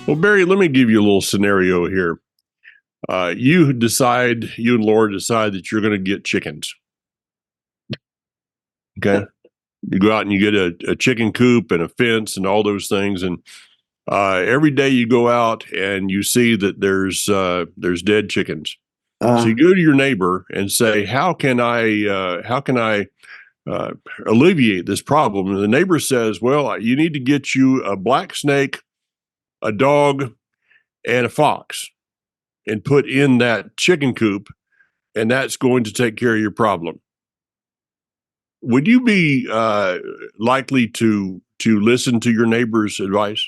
Well, Barry, let me give you a little scenario here. You and Laura decide that you're going to get chickens. Okay. You go out and you get a chicken coop and a fence and all those things. And every day you go out and you see that there's dead chickens. So Uh, you go to your neighbor and say, how can I uh, alleviate this problem? And the neighbor says, well, you need to get you a black snake, a dog, and a fox and put in that chicken coop, and that's going to take care of your problem. Would you be likely to listen to your neighbor's advice?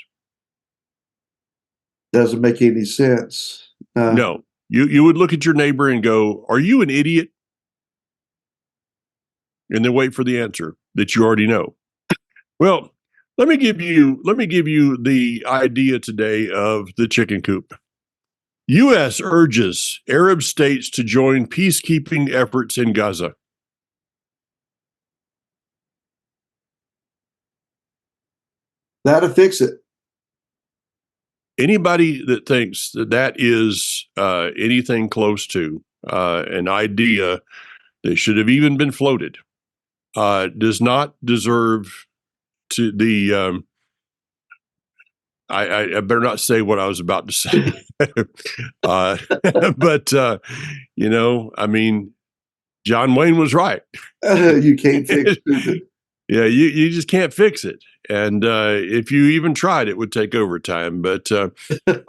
doesn't make any sense. No. You would look at your neighbor and go, "Are you an idiot?" And then wait for the answer that you already know. Well, let me give you the idea today of the chicken coop. U.S. urges Arab states to join peacekeeping efforts in Gaza. That'll fix it. Anybody that thinks that that is anything close to an idea that should have even been floated does not deserve to the. I better not say what I was about to say, uh, but I mean, John Wayne was right. You can't fix stupid. Yeah, you just can't fix it. And if you even tried, it would take overtime. But all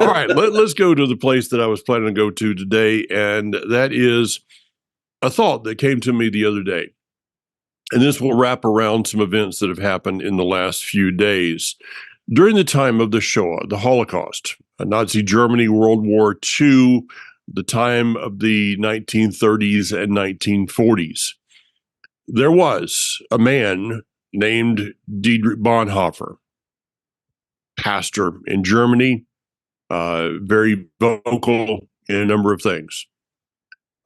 right, let's go to the place that I was planning to go to today. And that is a thought that came to me the other day. And this will wrap around some events that have happened in the last few days. During the time of the Shoah, the Holocaust, Nazi Germany, World War II, the time of the 1930s and 1940s, there was a man named Dietrich Bonhoeffer, pastor in Germany, very vocal in a number of things.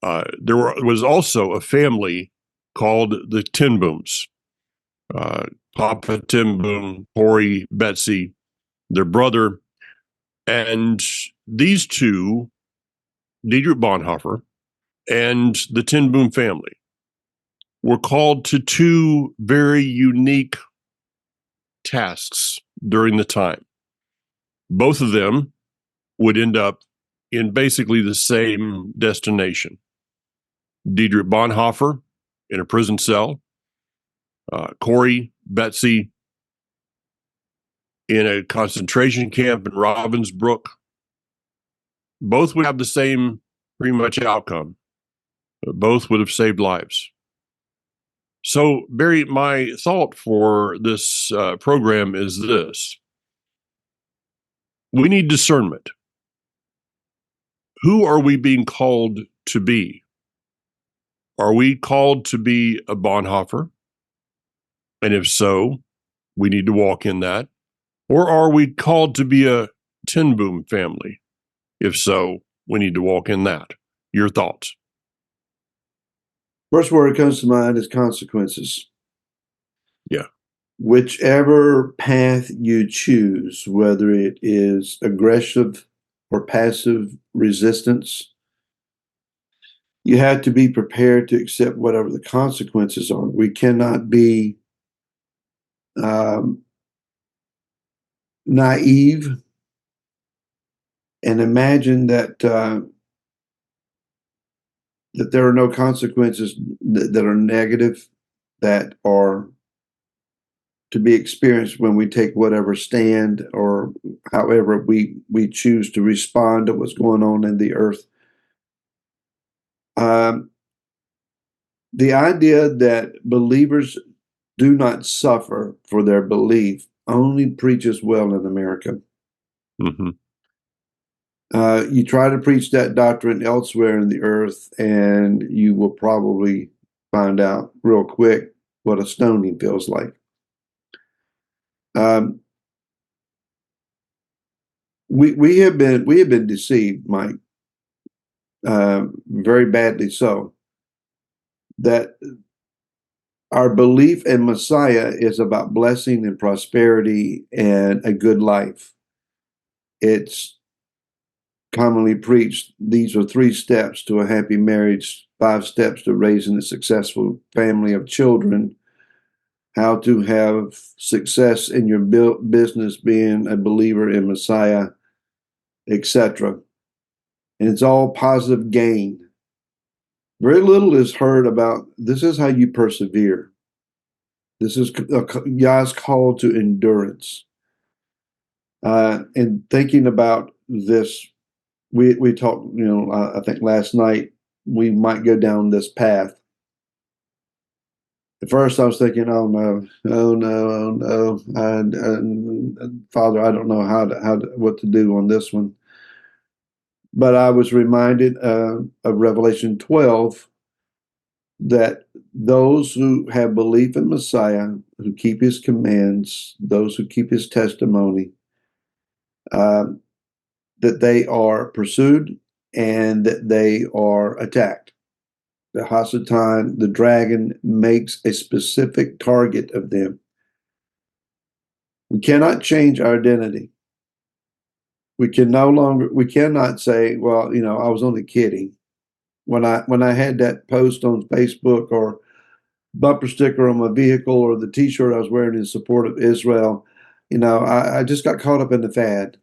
Was also a family called the Ten Booms. Papa Ten Boom, Corey, Betsy, their brother, and these two, Dietrich Bonhoeffer and the Ten Boom family, were called to two very unique tasks during the time. Both of them would end up in basically the same destination. Dietrich Bonhoeffer in a prison cell, Corey, Betsy in a concentration camp in Ravensbrück. Both would have the same pretty much outcome. Both would have saved lives. So, Barry, my thought for this program is this: we need discernment. Who are we being called to be? Are we called to be a Bonhoeffer? And if so, we need to walk in that. Or are we called to be a Ten Boom family? If so, we need to walk in that. Your thoughts? First word that comes to mind is consequences. Yeah. Whichever path you choose, whether it is aggressive or passive resistance, you have to be prepared to accept whatever the consequences are. We cannot be um, naive and imagine that there are no consequences that are negative, that are to be experienced when we take whatever stand or however we choose to respond to what's going on in the earth. Um, the idea that believers do not suffer for their belief only preaches well in America. Mm-hmm. You try to preach that doctrine elsewhere in the earth, and you will probably find out real quick what a stoning feels like. Um, we have been deceived, Mike, very badly so. That our belief in Messiah is about blessing and prosperity and a good life. it's commonly preached. These are 3 steps to a happy marriage, 5 steps to raising a successful family of children, how to have success in your business, being a believer in Messiah, etc. And it's all positive gain. Very little is heard about this is how you persevere. This is God's call to endurance. And thinking about this, we talked, I think last night we might go down this path. At first, I was thinking, "Oh no, oh no, oh no, Father, I don't know what to do on this one." But I was reminded of Revelation 12 that those who have belief in Messiah, who keep His commands, those who keep His testimony, that they are pursued and that they are attacked. The Hasatan, the dragon, makes a specific target of them. We cannot change our identity. We cannot say, well, I was only kidding. When I had that post on Facebook or bumper sticker on my vehicle or the T-shirt I was wearing in support of Israel, I just got caught up in the fad.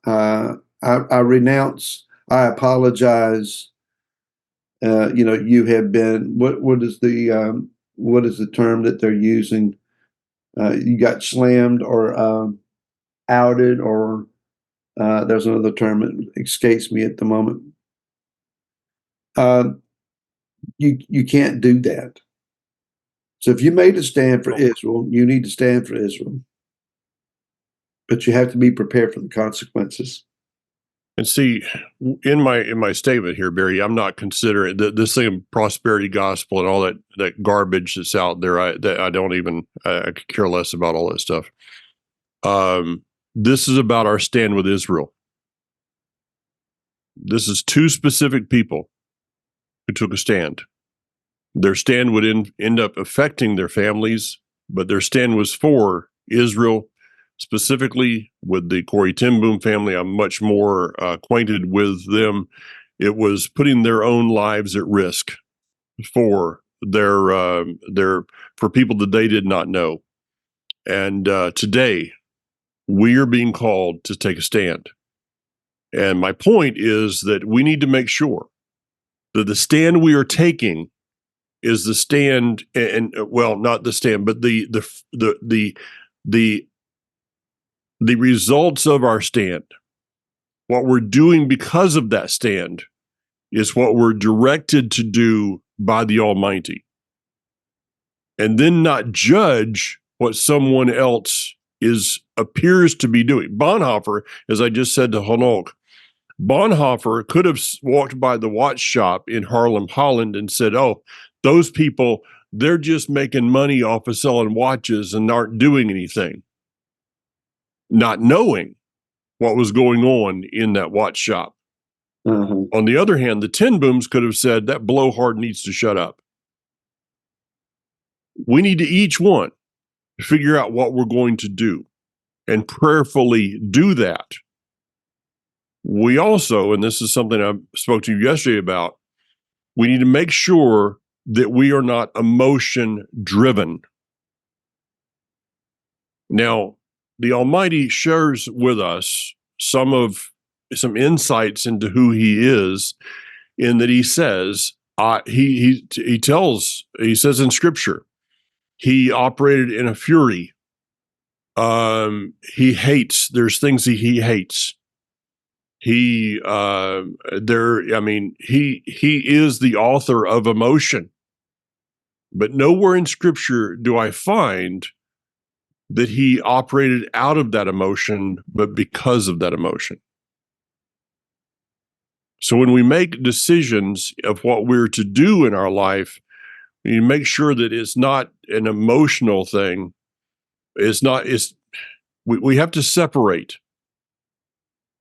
I renounce. I apologize. You have been what is the term that they're using? You got slammed or outed, or there's another term that escapes me at the moment. You can't do that. So if you made a stand for Israel, you need to stand for Israel, but you have to be prepared for the consequences. And see, in my statement here, Barry, I'm not considering this thing of prosperity gospel and all that garbage that's out there. I don't even I could care less about all that stuff. This is about our stand with Israel. This is 2 specific people who took a stand. Their stand would end up affecting their families, but their stand was for Israel, specifically with the Corrie ten Boom family. I'm much more acquainted with them. It was putting their own lives at risk for for people that they did not know. And today, we are being called to take a stand. And my point is that we need to make sure that the stand we are taking is the stand, and well, not the stand, but the results of our stand. What we're doing because of that stand is what we're directed to do by the Almighty, and then not judge what someone else appears to be doing. Bonhoeffer, as I just said to Hanok, Bonhoeffer could have walked by the watch shop in Haarlem, Holland, and said, "Oh, those people, they're just making money off of selling watches and aren't doing anything," not knowing what was going on in that watch shop. Uh-huh. On the other hand, the ten Booms could have said, "That blowhard needs to shut up." We need to each one figure out what we're going to do and prayerfully do that. We also, and this is something I spoke to you yesterday about, we need to make sure that we are not emotion driven. Now, the Almighty shares with us some insights into who He is, in that He says, He says in Scripture, He operated in a fury. He hates. There's things He hates. He is the author of emotion. But nowhere in Scripture do I find that He operated out of that emotion, but because of that emotion. So when we make decisions of what we're to do in our life, we make sure that it's not an emotional thing. We have to separate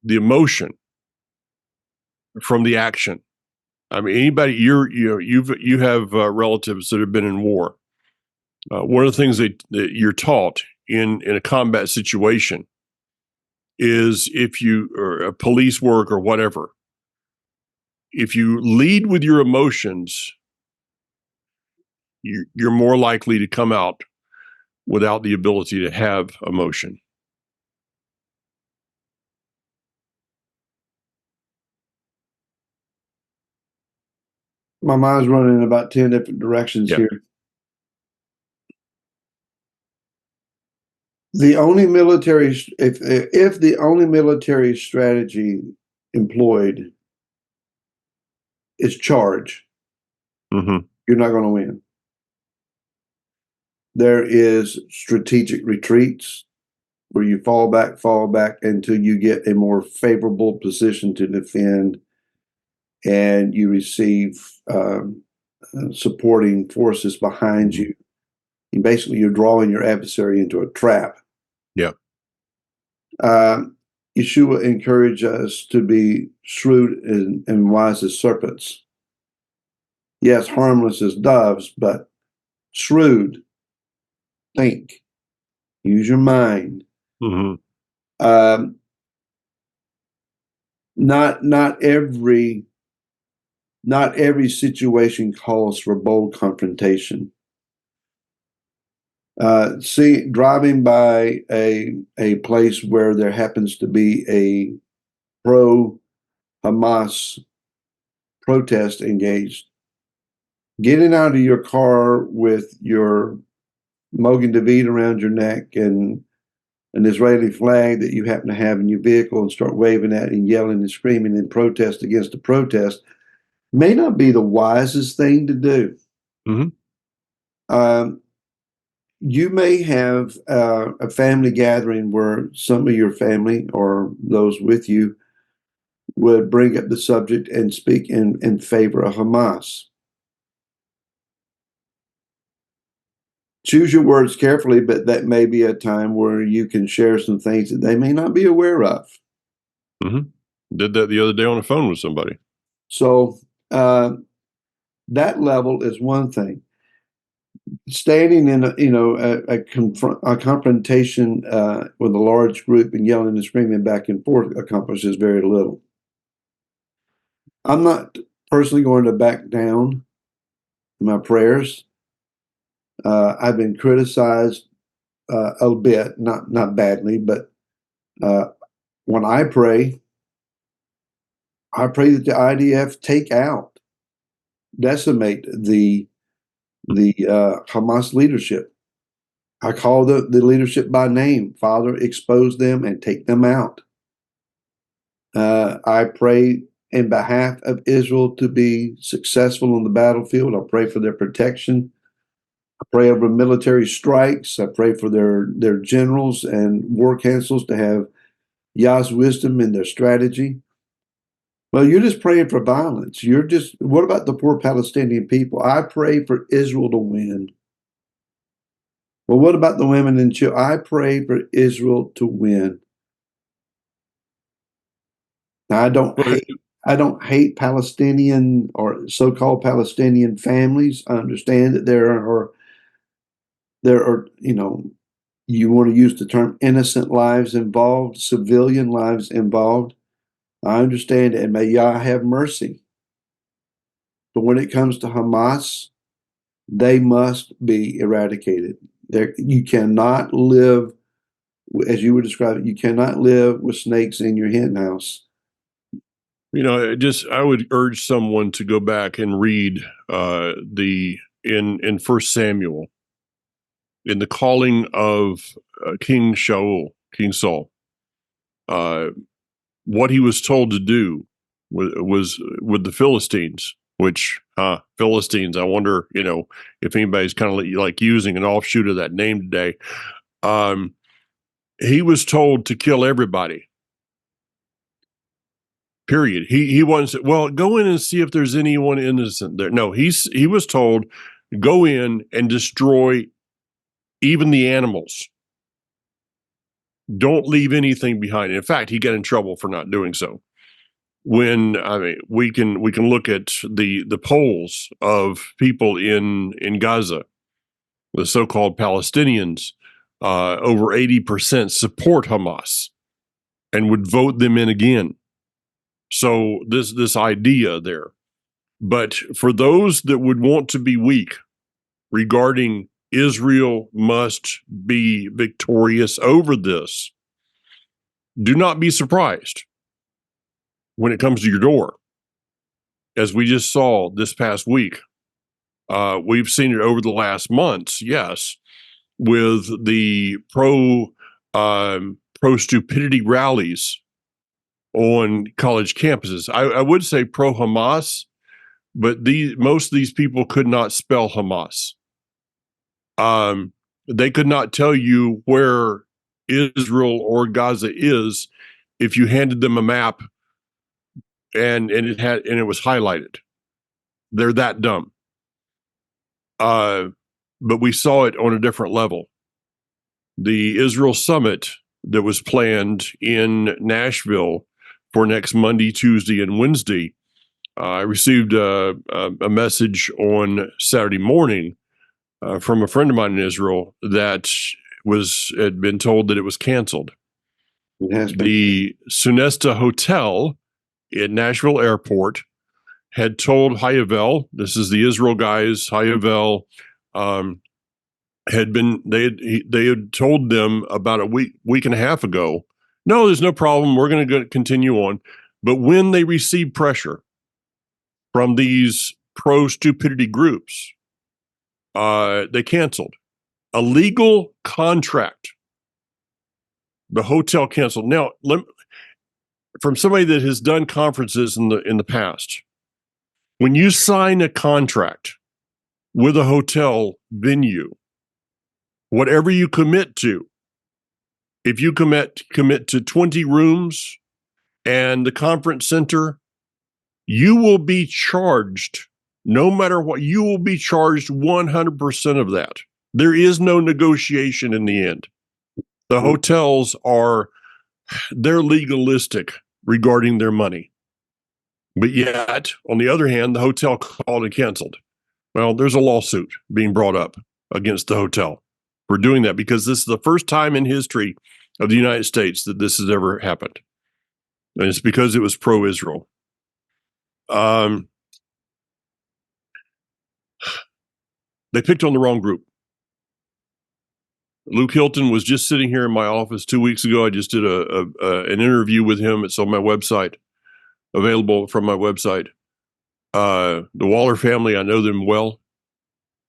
the emotion from the action. I mean, anybody, you have relatives that have been in war. One of the things that you're taught in a combat situation is if you, or police work or whatever, if you lead with your emotions, you're more likely to come out without the ability to have emotion. My mind's running in about 10 different directions Yeah. here. The only military, if the only military strategy employed is charge, Mm-hmm. you're not going to win. There is strategic retreats where you fall back until you get a more favorable position to defend, and you receive supporting forces behind you. And basically, you're drawing your adversary into a trap. Yeah. Yeshua encouraged us to be shrewd and wise as serpents. Yes, harmless as doves, but shrewd. Think. Use your mind. Mm-hmm. Um, not every situation calls for bold confrontation. Driving by a place where there happens to be a pro Hamas protest engaged, getting out of your car with your Mogen David around your neck and an Israeli flag that you happen to have in your vehicle and start waving at and yelling and screaming in protest against the protest may not be the wisest thing to do. Mm-hmm. You may have a family gathering where some of your family or those with you would bring up the subject and speak in favor of Hamas. Choose your words carefully, but that may be a time where you can share some things that they may not be aware of. Mm-hmm. Did that the other day on the phone with somebody. So that level is one thing. Standing in a confrontation with a large group and yelling and screaming back and forth accomplishes very little. I'm not personally going to back down in my prayers. I've been criticized a bit, not badly, but when I pray that the IDF take out, decimate the Hamas leadership. I call the leadership by name. Father, expose them and take them out. I pray in behalf of Israel to be successful on the battlefield. I pray for their protection. I pray over military strikes. I pray for their generals and war councils to have Yah's wisdom in their strategy. Well, you're just praying for violence. What about the poor Palestinian people? I pray for Israel to win. Well, what about the women and children? I pray for Israel to win. Now, I don't hate Palestinian or so-called Palestinian families. I understand that there are, you want to use the term innocent lives involved, civilian lives involved. I understand it, and may Yah have mercy. But when it comes to Hamas, they must be eradicated. You cannot live, as you would describe it, you cannot live with snakes in your hen house. I would urge someone to go back and read in First Samuel, in the calling of King Saul, what he was told to do was with the Philistines. Which Philistines? I wonder, if anybody's kind of like using an offshoot of that name today. He was told to kill everybody. Period. He wants well, go in and see if there's anyone innocent there. No, he was told, go in and destroy even the animals. Don't leave anything behind. In fact, he got in trouble for not doing so. We can look at the polls of people in Gaza, the so-called Palestinians. Over 80% support Hamas. and would vote them in again. So this idea there. But for those that would want to be weak regarding Israel must be victorious over this, do not be surprised when it comes to your door. As we just saw this past week, we've seen it over the last months, yes, with the pro stupidity rallies on college campuses. I would say pro Hamas, but most of these people could not spell Hamas. They could not tell you where Israel or Gaza is if you handed them a map and it was highlighted. They're that dumb. But we saw it on a different level. The Israel summit that was planned in Nashville for next Monday, Tuesday, and Wednesday. I received a message on Saturday morning from a friend of mine in Israel that had been told that it was canceled. It has been. The Sunesta Hotel at Nashville Airport had told Hayavel, this is the Israel guys, Hayavel, they had told them about a week and a half ago, no, there's no problem. We're going to continue on. But when they received pressure from these pro stupidity groups, they canceled a legal contract. The hotel canceled. Now, from somebody that has done conferences in the past, when you sign a contract with a hotel venue, whatever you commit to, if you commit to 20 rooms and the conference center, you will be charged, no matter what, you will be charged 100% of that. There is no negotiation in the end. The hotels they're legalistic regarding their money. But yet, on the other hand, the hotel called and canceled. Well, there's a lawsuit being brought up against the hotel for doing that because this is the first time in history of the United States that this has ever happened. And it's because it was pro-Israel. They picked on the wrong group. Luke Hilton was just sitting here in my office 2 weeks ago. I just did an interview with him. It's on my website, available from my website. The Waller family, I know them well.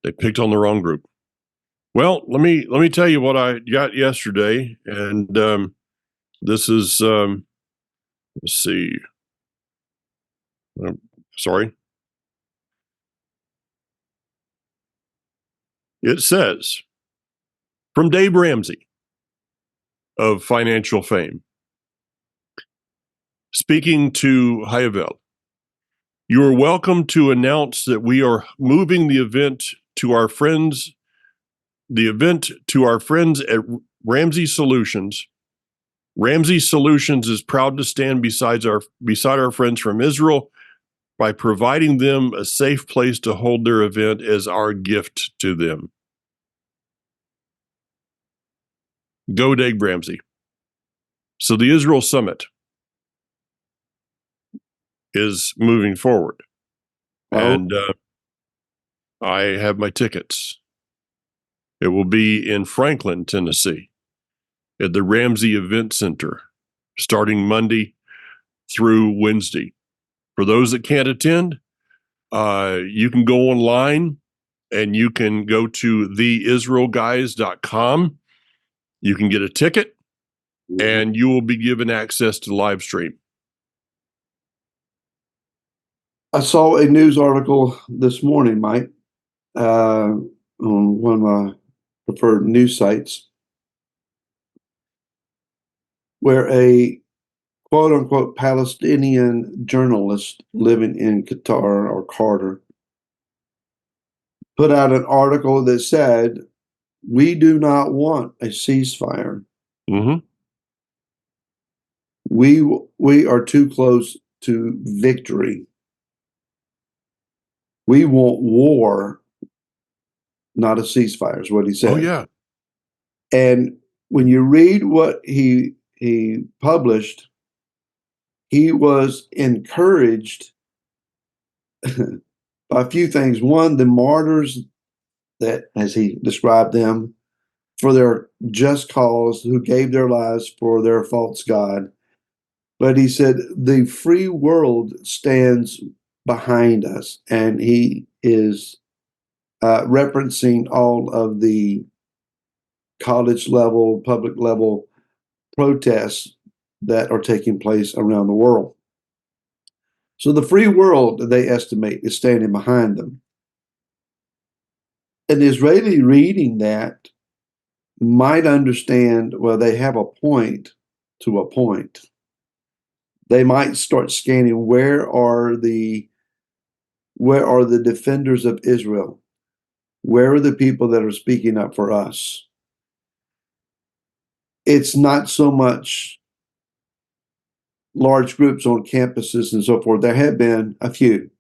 They picked on the wrong group. Well, let me tell you what I got yesterday, and this is let's see. Sorry. It says from Dave Ramsey of financial fame, speaking to Hayavel, you are welcome to announce that we are moving the event to our friends at Ramsey Solutions. Ramsey Solutions is proud to stand beside our friends from Israel by providing them a safe place to hold their event as our gift to them. Go Dave Ramsey. So the Israel Summit is moving forward. And I have my tickets. It will be in Franklin, Tennessee, at the Ramsey Event Center, starting Monday through Wednesday. For those that can't attend, you can go online and you can go to theisraelguys.com. You can get a ticket and you will be given access to live stream. I saw a news article this morning, Mike, on one of my preferred news sites, where a quote unquote Palestinian journalist living in Qatar or Qatar put out an article that said, we do not want a ceasefire. Mm-hmm. We are too close to victory. We want war, not a ceasefire, is what he said. Oh, yeah. And when you read what he he published, he was encouraged by a few things. One, the martyrs that, as he described them, for their just cause, who gave their lives for their false God. But he said the free world stands behind us, and he is referencing all of the college level, public level protests that are taking place around the world. So the free world, they estimate, is standing behind them. An Israeli reading that might understand, well, they have a point to a point. They might start scanning where are the defenders of Israel? Where are the people that are speaking up for us? It's not so much large groups on campuses and so forth. There have been a few.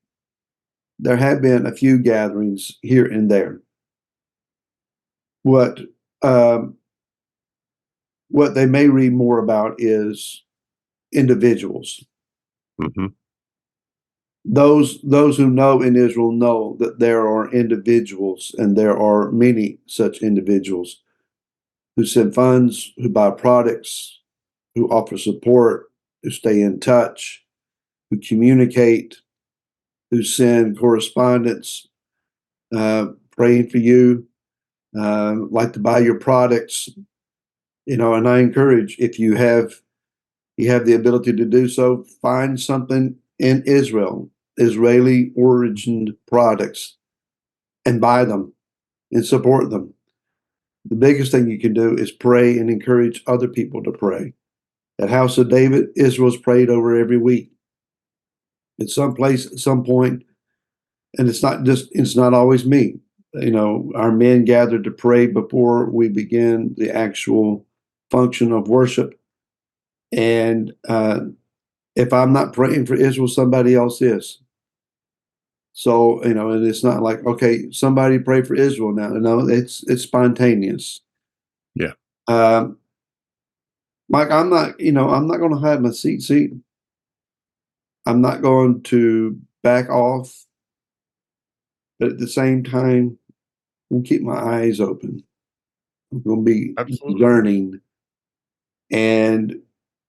There have been a few gatherings here and there. What they may read more about is individuals. Mm-hmm. Those who know in Israel know that there are individuals, and there are many such individuals who send funds, who buy products, who offer support, who stay in touch, who communicate, who send correspondence, praying for you, like to buy your products, and I encourage, if you have the ability to do so, find something in Israel, Israeli origined products, and buy them and support them. The biggest thing you can do is pray and encourage other people to pray. At House of David, Israel's prayed over every week. At some place, at some point, and it's not always me. Our men gather to pray before we begin the actual function of worship. And if I'm not praying for Israel, somebody else is. So, and it's not like, okay, somebody pray for Israel now. No, it's spontaneous. Yeah. Mike, I'm not going to hide my seat. I'm not going to back off. But at the same time, I'm keep my eyes open. I'm going to be Absolutely. learning and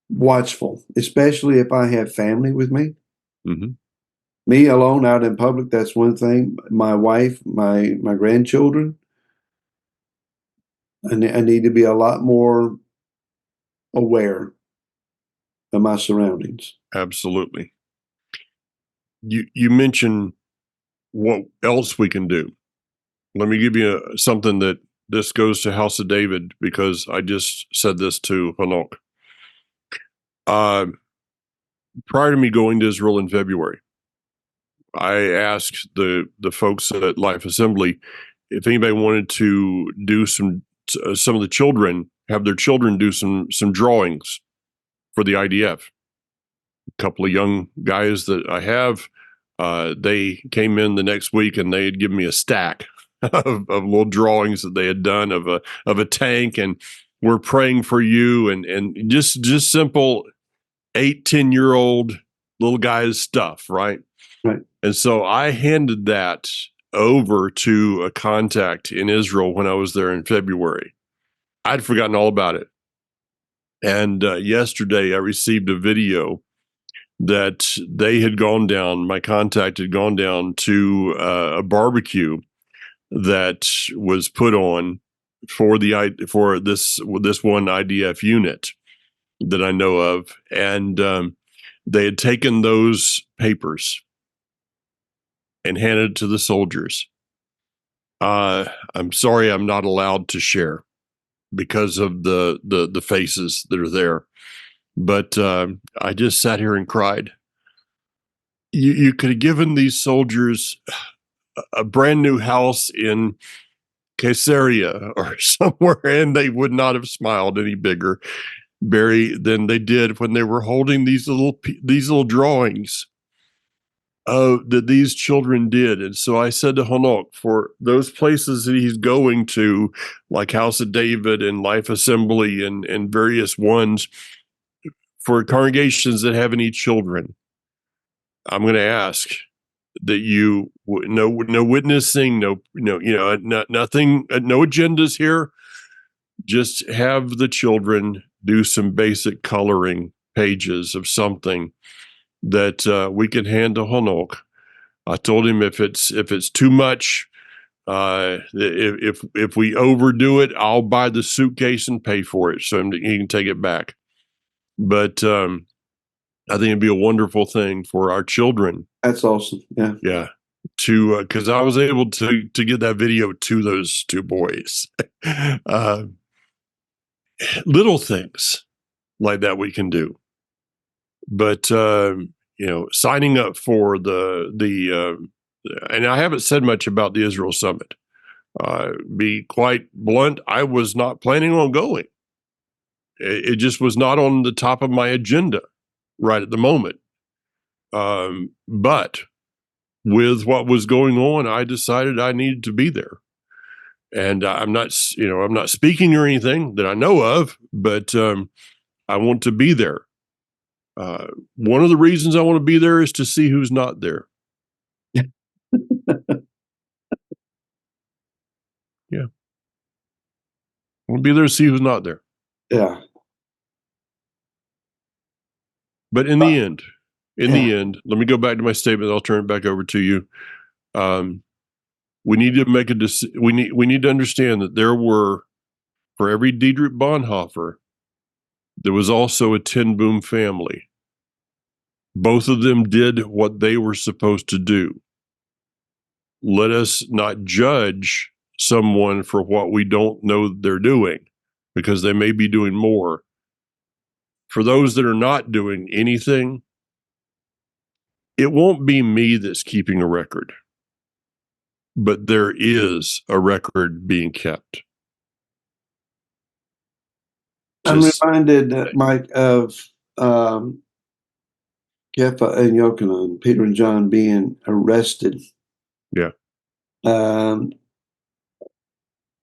watchful, especially if I have family with me. Mm-hmm. Me alone out in public, that's one thing. My wife, my grandchildren, I need to be a lot more aware of my surroundings. Absolutely. You mentioned what else we can do. Let me give you something that this goes to House of David, because I just said this to Hanok. Prior to me going to Israel in February, I asked the folks at Life Assembly if anybody wanted to do some of the children, have their children do some drawings for the IDF. A couple of young guys that I have, they came in the next week and they had given me a stack of little drawings that they had done of a tank, and we're praying for you, and just simple 8-10-year-old little guys stuff, right? Right. And so I handed that over to a contact in Israel when I was there in February. I'd forgotten all about it. And yesterday I received a video that they had gone down, my contact had gone down to a barbecue that was put on for this one IDF unit that I know of. And they had taken those papers and handed it to the soldiers. I'm sorry, I'm not allowed to share because of the faces that are there. But I just sat here and cried. You could have given these soldiers a brand new house in Caesarea or somewhere, and they would not have smiled any bigger, Barry, than they did when they were holding these little drawings that these children did. And so I said to Hanok, for those places that he's going to, like House of David and Life Assembly and various ones, for congregations that have any children, I'm going to ask that you no witnessing, nothing, no agendas here. Just have the children do some basic coloring pages of something that we can hand to Hanok. I told him if it's too much, if we overdo it, I'll buy the suitcase and pay for it so he can take it back. But I think it'd be a wonderful thing for our children. That's awesome. Yeah. Yeah. To because I was able to get that video to those two boys. Little things like that we can do, but signing up for the and I haven't said much about the Israel summit. Be quite blunt, I was not planning on going. It just was not on the top of my agenda right at the moment. But with what was going on, I decided I needed to be there. And I'm not speaking or anything that I know of, but I want to be there. One of the reasons I want to be there is to see who's not there. Yeah. I want to be there to see who's not there. Yeah. But in the end, let me go back to my statement. I'll turn it back over to you. We need to make a decision. We need to understand that there were, for every Dietrich Bonhoeffer, there was also a Ten Boom family. Both of them did what they were supposed to do. Let us not judge someone for what we don't know they're doing, because they may be doing more. For those that are not doing anything, it won't be me that's keeping a record, but there is a record being kept. I'm reminded, Mike, of Kepha and Yochanan, Peter and John being arrested. Yeah.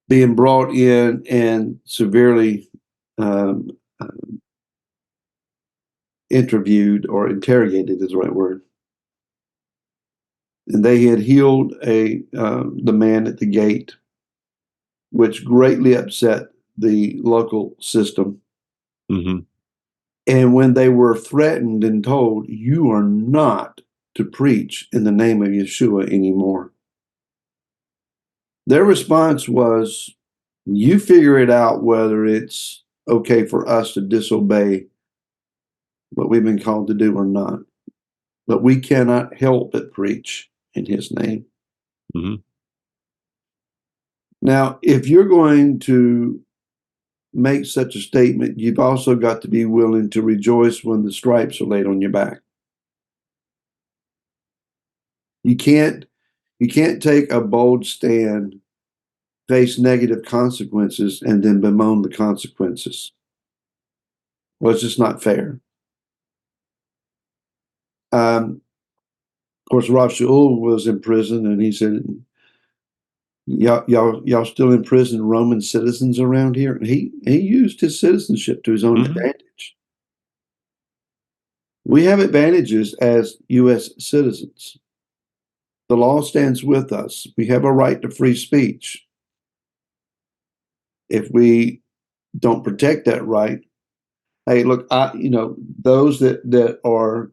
Being brought in and severely interviewed or interrogated is the right word. And they had healed the man at the gate, which greatly upset the local system. Mm-hmm. And when they were threatened and told, you are not to preach in the name of Yeshua anymore, their response was, you figure it out whether it's okay for us to disobey what we've been called to do or not. But we cannot help but preach in his name. Mm-hmm. Now, if you're going to make such a statement, you've also got to be willing to rejoice when the stripes are laid on your back. You can't take a bold stand, face negative consequences, and then bemoan the consequences. Well, it's just not fair. Of course, Rav Shaul was in prison, and he said, y'all still in prison, Roman citizens around here? And he used his citizenship to his own advantage. We have advantages as U.S. citizens. The law stands with us. We have a right to free speech. If we don't protect that right, hey, look, those that are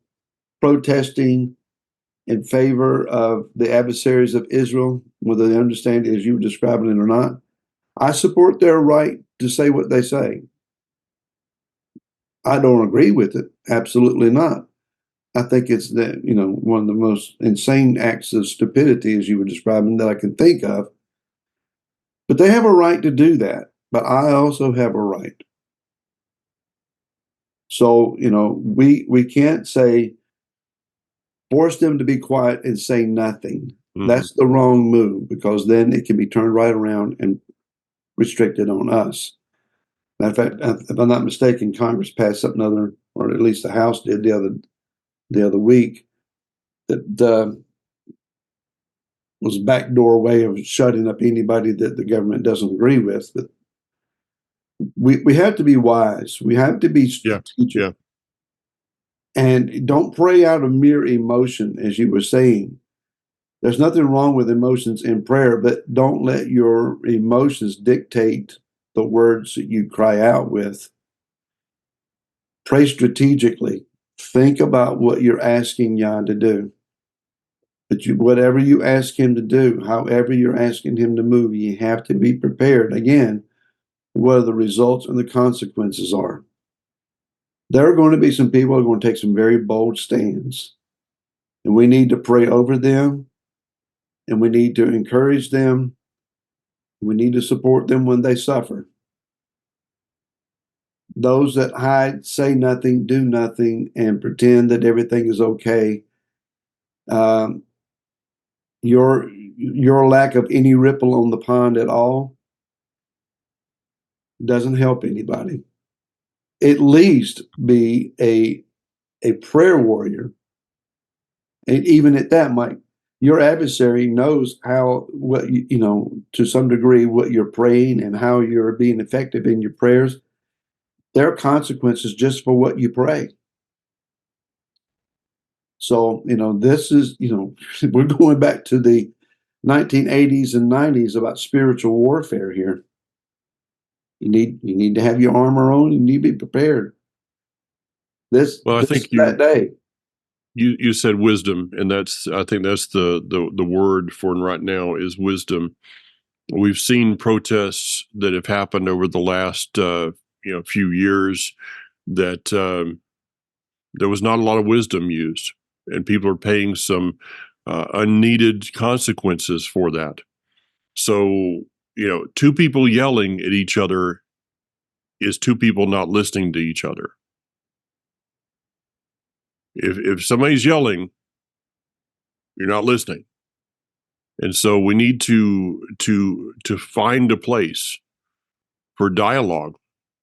protesting in favor of the adversaries of Israel, whether they understand it as you were describing it or not, I support their right to say what they say. I don't agree with it. Absolutely not. I think it's one of the most insane acts of stupidity, as you were describing, that I can think of. But they have a right to do that. But I also have a right. So, we can't say, force them to be quiet and say nothing. Mm-hmm. That's the wrong move, because then it can be turned right around and restricted on us. Matter of fact, if I'm not mistaken, Congress passed something or at least the House did the other week, that was a backdoor way of shutting up anybody that the government doesn't agree with. But we have to be wise. We have to be strategic. Yeah. And don't pray out of mere emotion, as you were saying. There's nothing wrong with emotions in prayer, but don't let your emotions dictate the words that you cry out with. Pray strategically. Think about what you're asking Yah to do. But whatever you ask him to do, however you're asking him to move, you have to be prepared. Again, what the results and the consequences are. There are going to be some people who are going to take some very bold stands. And we need to pray over them, and we need to encourage them. We need to support them when they suffer. Those that hide, say nothing, do nothing, and pretend that everything is okay, um, your lack of any ripple on the pond at all doesn't help anybody. At least be a prayer warrior. And even at that, Mike, your adversary knows what you know, to some degree, what you're praying and how you're being effective in your prayers. There are consequences just for what you pray. So, this is, we're going back to the 1980s and 90s about spiritual warfare here. You need to have your armor on. You need to be prepared. Well, I This think that day. you said wisdom, and I think that's the word for it right now is wisdom. We've seen protests that have happened over the last few years that there was not a lot of wisdom used, and people are paying some unneeded consequences for that. So, two people yelling at each other is two people not listening to each other. If somebody's yelling, you're not listening. And so we need to find a place for dialogue,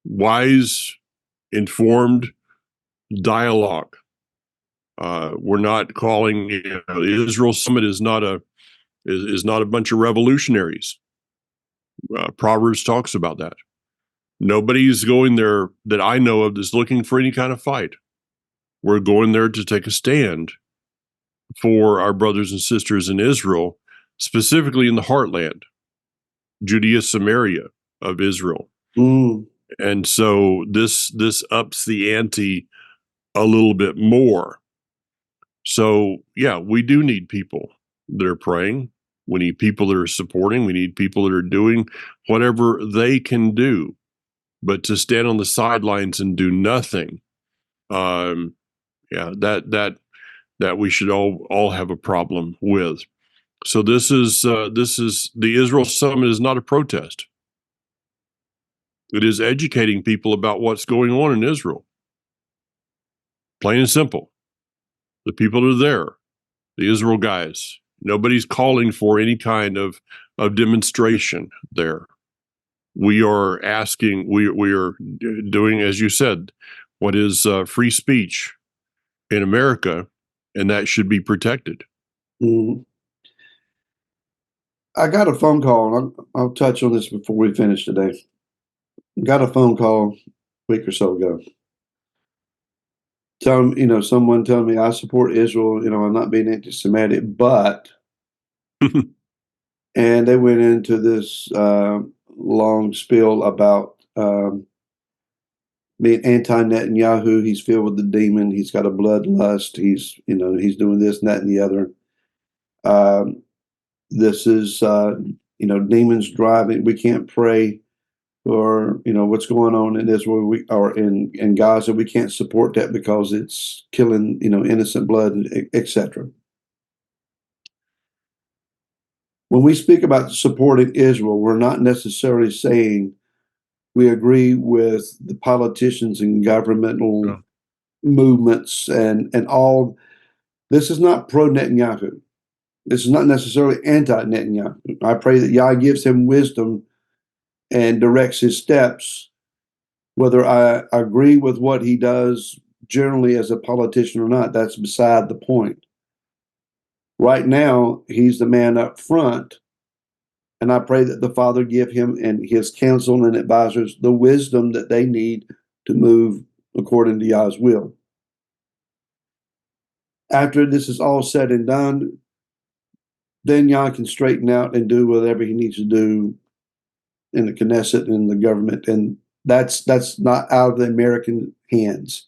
wise, informed dialogue. We're not calling the Israel Summit is not a bunch of revolutionaries. Proverbs talks about that. Nobody's going there that I know of that's looking for any kind of fight. We're going there to take a stand for our brothers and sisters in Israel, specifically in the heartland, Judea, Samaria of Israel. Mm. And so this ups the ante a little bit more. So yeah, we do need people that are praying. We need people that are supporting. We need people that are doing whatever they can do. But to stand on the sidelines and do nothing, yeah, that we should all have a problem with. So this is the Israel Summit is not a protest. It is educating people about what's going on in Israel. Plain and simple. The people that are there, the Israel guys. Nobody's calling for any kind of demonstration there. We are asking, we are doing, as you said, what is free speech in America, and that should be protected. Mm. I got a phone call, and I'll touch on this before we finish today. Got a phone call a week or so ago. Someone telling me I support Israel, I'm not being anti-Semitic, but, and they went into this long spiel about being anti-Netanyahu. He's filled with the demon. He's got a bloodlust. He's doing this and that and the other. This is, demons driving. We can't pray for, what's going on in Israel or in Gaza. We can't support that because it's killing, innocent blood, etc. When we speak about supporting Israel, we're not necessarily saying we agree with the politicians and governmental movements and all. This is not pro Netanyahu. This is not necessarily anti Netanyahu. I pray that Yah gives him wisdom and directs his steps. Whether I agree with what he does generally as a politician or not, that's beside the point. Right now, he's the man up front, and I pray that the Father give him and his counsel and advisors the wisdom that they need to move according to Yah's will. After this is all said and done, then Yah can straighten out and do whatever he needs to do in the Knesset and the government, and that's not out of the American hands.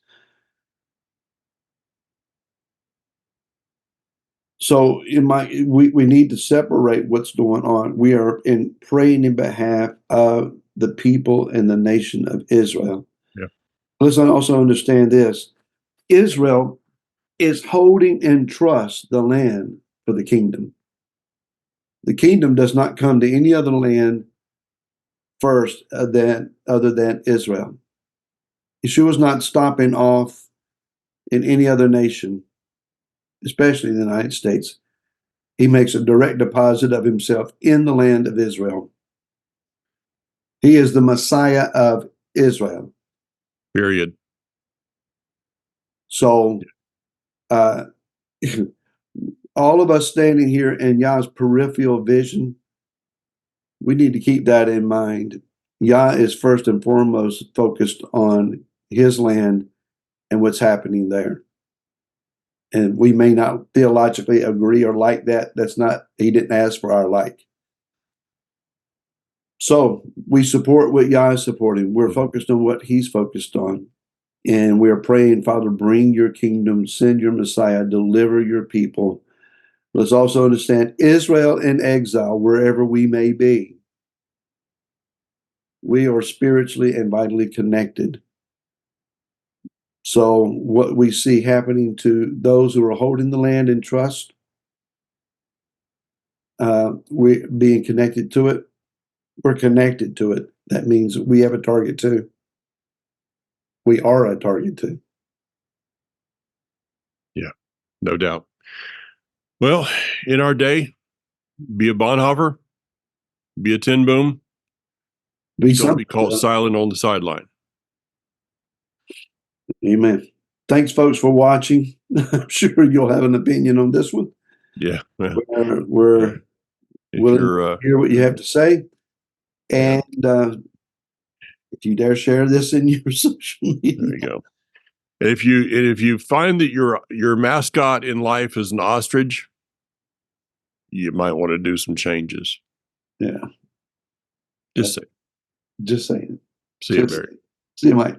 So we need to separate what's going on. We are praying in behalf of the people and the nation of Israel. Yeah. Let's also understand this. Israel is holding in trust the land for the kingdom. The kingdom does not come to any other land first other than Israel. Yeshua is not stopping off in any other nation, especially in the United States. He makes a direct deposit of himself in the land of Israel. He is the Messiah of Israel. Period. So, all of us standing here in Yah's peripheral vision, we need to keep that in mind. Yah is first and foremost focused on his land and what's happening there. And we may not theologically agree or like that. He didn't ask for our like. So we support what Yah is supporting. We're focused on what he's focused on. And we're praying, Father, bring your kingdom, send your Messiah, deliver your people. Let's also understand Israel in exile, wherever we may be. We are spiritually and vitally connected. So what we see happening to those who are holding the land in trust, we being connected to it, we're connected to it. That means we have a target too. We are a target too. Yeah, no doubt. Well, in our day, be a Bonhoeffer, be a Tin Boom. Don't be caught silent on the sideline. Amen. Thanks, folks, for watching. I'm sure you'll have an opinion on this one. Yeah. We're willing to hear what you have to say. And if you dare share this in your social media. There you go. If you find that your mascot in life is an ostrich, you might want to do some changes. Yeah. Just saying. Just saying. See you, Barry. See you, Mike.